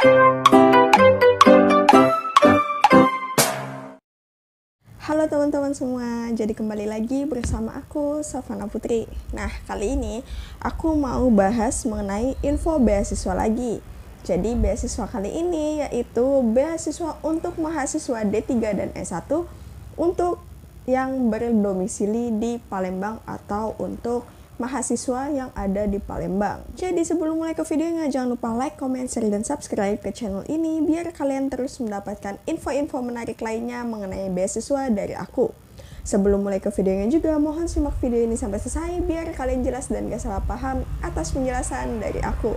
Halo teman-teman semua, jadi kembali lagi bersama aku, Savana Putri. Nah, kali ini aku mau bahas mengenai info beasiswa lagi. Jadi, beasiswa kali ini yaitu beasiswa untuk mahasiswa D3 dan S1 untuk yang berdomisili di Palembang atau untuk mahasiswa yang ada di Palembang. Jadi sebelum mulai ke videonya, jangan lupa like, comment, share, dan subscribe ke channel ini biar kalian terus mendapatkan info-info menarik lainnya mengenai beasiswa dari aku. Sebelum mulai ke videonya juga, mohon simak video ini sampai selesai biar kalian jelas dan gak salah paham atas penjelasan dari aku.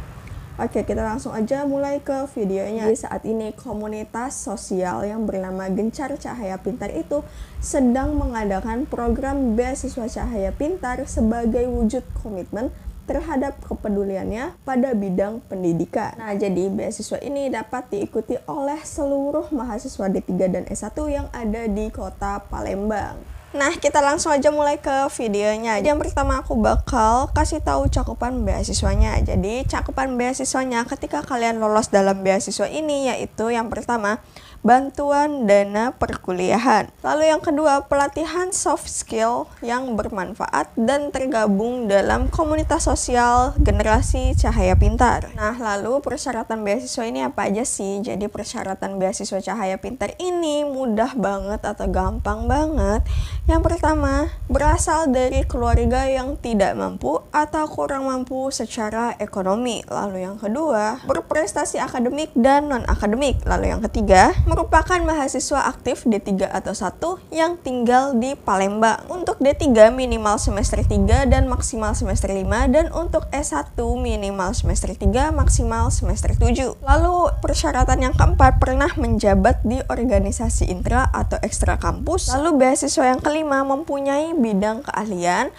Oke, kita langsung aja mulai ke videonya. Jadi saat ini komunitas sosial yang bernama Gencar Cahaya Pintar itu sedang mengadakan program beasiswa Cahaya Pintar sebagai wujud komitmen terhadap kepeduliannya pada bidang pendidikan. Nah, jadi beasiswa ini dapat diikuti oleh seluruh mahasiswa D3 dan S1 yang ada di kota Palembang. Nah, kita langsung aja mulai ke videonya. Yang pertama aku bakal kasih tahu cakupan beasiswanya. Jadi, cakupan beasiswanya ketika kalian lolos dalam beasiswa ini yaitu yang pertama, bantuan dana perkuliahan. Lalu yang kedua, pelatihan soft skill yang bermanfaat dan tergabung dalam komunitas sosial generasi Cahaya Pintar. Nah, lalu persyaratan beasiswa ini apa aja sih? Jadi persyaratan beasiswa Cahaya Pintar ini mudah banget atau gampang banget. Yang pertama, berasal dari keluarga yang tidak mampu atau kurang mampu secara ekonomi. Lalu yang kedua, berprestasi akademik dan non-akademik. Lalu yang ketiga, merupakan mahasiswa aktif D3 atau 1 yang tinggal di Palembang. Untuk D3 minimal semester 3 dan maksimal semester 5, dan untuk S1 minimal semester 3 maksimal semester 7. Lalu persyaratan yang keempat, pernah menjabat di organisasi intra atau ekstra kampus. Lalu beasiswa yang kelima, mempunyai bidang keahlian.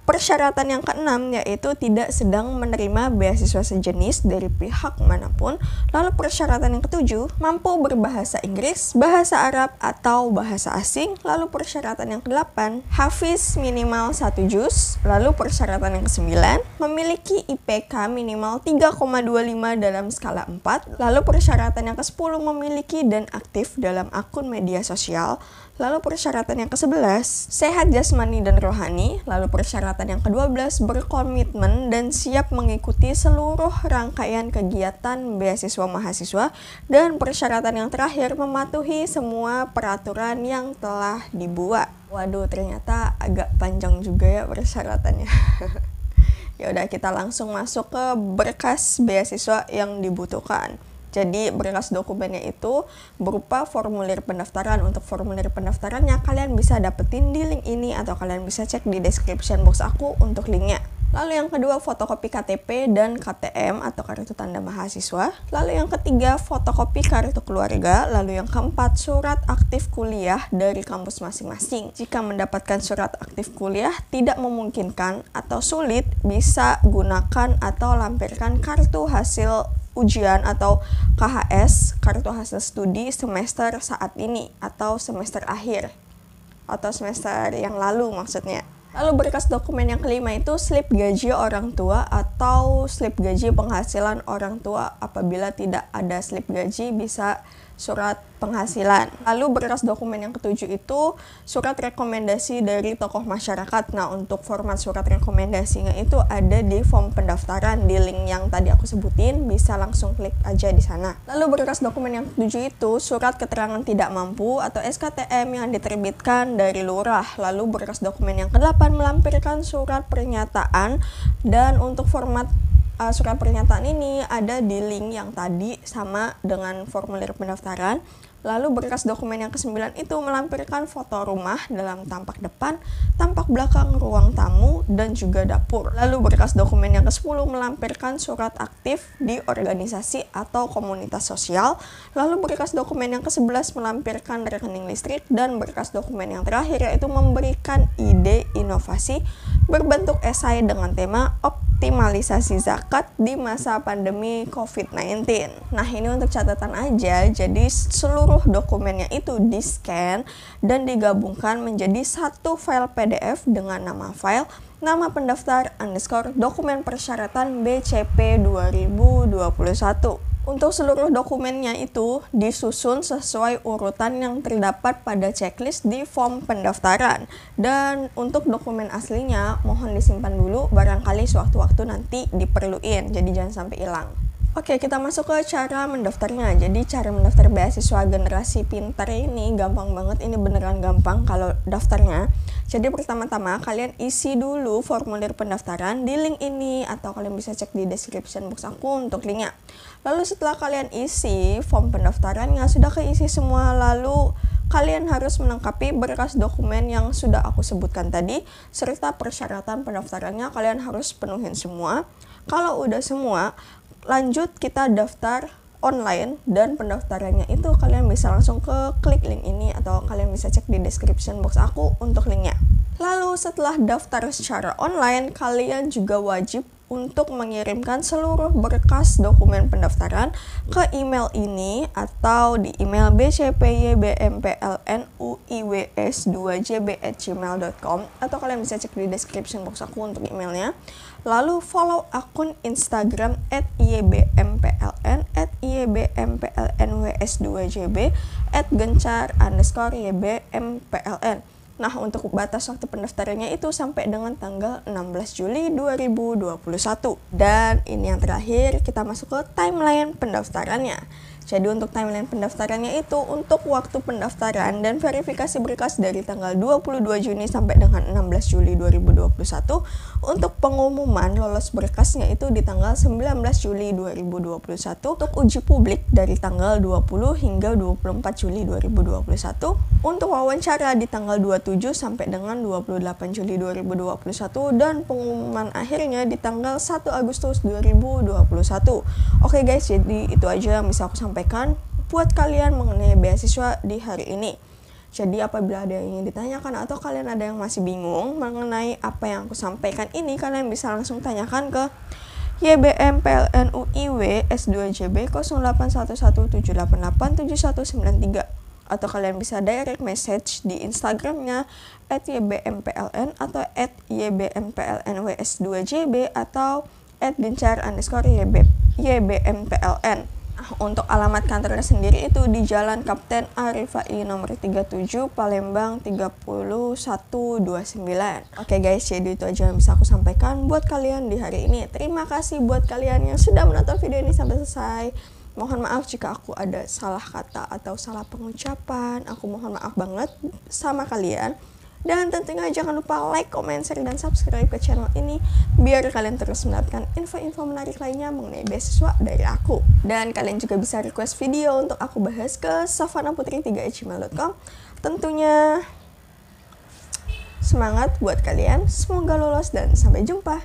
Persyaratan yang keenam yaitu tidak sedang menerima beasiswa sejenis dari pihak manapun. Lalu persyaratan yang ketujuh, mampu berbahasa Inggris, bahasa Arab, atau bahasa asing. Lalu persyaratan yang kedelapan, hafiz minimal 1 juz. Lalu persyaratan yang kesembilan, memiliki IPK minimal 3,25 dalam skala 4. Lalu persyaratan yang ke-10, memiliki dan aktif dalam akun media sosial. Lalu persyaratan yang ke-11, sehat jasmani dan rohani. Lalu persyaratan yang ke-12, berkomitmen dan siap mengikuti seluruh rangkaian kegiatan beasiswa mahasiswa. Dan persyaratan yang terakhir, mematuhi semua peraturan yang telah dibuat. Waduh, ternyata agak panjang juga ya persyaratannya. Ya udah, kita langsung masuk ke berkas beasiswa yang dibutuhkan. Jadi berkas dokumennya itu berupa formulir pendaftaran. Untuk formulir pendaftarannya kalian bisa dapetin di link ini atau kalian bisa cek di description box aku untuk linknya. Lalu yang kedua, fotokopi KTP dan KTM atau kartu tanda mahasiswa. Lalu yang ketiga, fotokopi kartu keluarga. Lalu yang keempat, surat aktif kuliah dari kampus masing-masing. Jika mendapatkan surat aktif kuliah tidak memungkinkan atau sulit, bisa gunakan atau lampirkan kartu hasil ujian atau KHS, kartu hasil studi semester saat ini atau semester akhir atau semester yang lalu maksudnya. Lalu berkas dokumen yang kelima itu slip gaji orang tua atau slip gaji penghasilan orang tua. Apabila tidak ada slip gaji bisa surat penghasilan. Lalu berkas dokumen yang ketujuh itu surat rekomendasi dari tokoh masyarakat. Nah, untuk format surat rekomendasinya itu ada di form pendaftaran di link yang tadi aku sebutin, bisa langsung klik aja di sana. Lalu berkas dokumen yang ketujuh itu surat keterangan tidak mampu atau SKTM yang diterbitkan dari lurah. Lalu berkas dokumen yang ke-8 melampirkan surat pernyataan, dan untuk format surat pernyataan ini ada di link yang tadi sama dengan formulir pendaftaran. Lalu berkas dokumen yang ke-9 itu melampirkan foto rumah dalam tampak depan, tampak belakang, ruang tamu, dan juga dapur. Lalu berkas dokumen yang ke-10 melampirkan surat aktif di organisasi atau komunitas sosial. Lalu berkas dokumen yang ke-11 melampirkan rekening listrik, dan berkas dokumen yang terakhir yaitu memberikan ide inovasi berbentuk esai dengan tema optimalisasi zakat di masa pandemi COVID-19. Nah, ini untuk catatan aja, jadi seluruh dokumennya itu di-scan dan digabungkan menjadi satu file PDF dengan nama file, nama pendaftar, _ dokumen persyaratan BCP 2021. Untuk seluruh dokumennya itu disusun sesuai urutan yang terdapat pada checklist di form pendaftaran. Dan untuk dokumen aslinya mohon disimpan dulu, barangkali sewaktu-waktu nanti diperluin, jadi jangan sampai hilang. Oke, kita masuk ke cara mendaftarnya. Jadi cara mendaftar beasiswa generasi pintar ini gampang banget, ini beneran gampang kalau daftarnya. Jadi pertama-tama kalian isi dulu formulir pendaftaran di link ini, atau kalian bisa cek di description box aku untuk linknya. Lalu setelah kalian isi form pendaftarannya sudah keisi semua, lalu kalian harus melengkapi berkas dokumen yang sudah aku sebutkan tadi, serta persyaratan pendaftarannya kalian harus penuhin semua. Kalau udah semua, lanjut kita daftar online, dan pendaftarannya itu kalian bisa langsung ke klik link ini, atau kalian bisa cek di description box aku untuk linknya. Lalu setelah daftar secara online, kalian juga wajib untuk mengirimkan seluruh berkas dokumen pendaftaran ke email ini, atau di email bcpyBMPLNUIWS2jb@gmail.com, atau kalian bisa cek di description box aku untuk emailnya. Lalu follow akun Instagram @ybmpln, @ybmplnws2jb, @gencar_ybmpln. Nah, untuk batas waktu pendaftarannya itu sampai dengan tanggal 16 Juli 2021. Dan ini yang terakhir, kita masuk ke timeline pendaftarannya. Jadi untuk timeline pendaftarannya itu untuk waktu pendaftaran dan verifikasi berkas dari tanggal 22 Juni sampai dengan 16 Juli 2021. Untuk pengumuman lolos berkasnya itu di tanggal 19 Juli 2021. Untuk uji publik dari tanggal 20 hingga 24 Juli 2021. Untuk wawancara di tanggal 27 sampai dengan 28 Juli 2021, dan pengumuman akhirnya di tanggal 1 Agustus 2021. Oke guys, jadi itu aja yang bisa aku sampaikan buat kalian mengenai beasiswa di hari ini. Jadi apabila ada yang ingin ditanyakan atau kalian ada yang masih bingung mengenai apa yang aku sampaikan ini, kalian bisa langsung tanyakan ke YBMPLNUIW S2JB 081178879193, atau kalian bisa direct message di Instagramnya @ybmpln atau @ybmplnws2jb atau @gencar_ybmpln. Untuk alamat kantornya sendiri itu di Jalan Kapten Arifai nomor 37, Palembang 3129. Oke guys, jadi itu aja yang bisa aku sampaikan buat kalian di hari ini. Terima kasih buat kalian yang sudah menonton video ini sampai selesai. Mohon maaf jika aku ada salah kata atau salah pengucapan. Aku mohon maaf banget sama kalian. Dan tentunya jangan lupa like, comment, share, dan subscribe ke channel ini biar kalian terus mendapatkan info-info menarik lainnya mengenai beasiswa dari aku. Dan kalian juga bisa request video untuk aku bahas ke safanaputri3@gmail.com. Tentunya semangat buat kalian, semoga lolos dan sampai jumpa.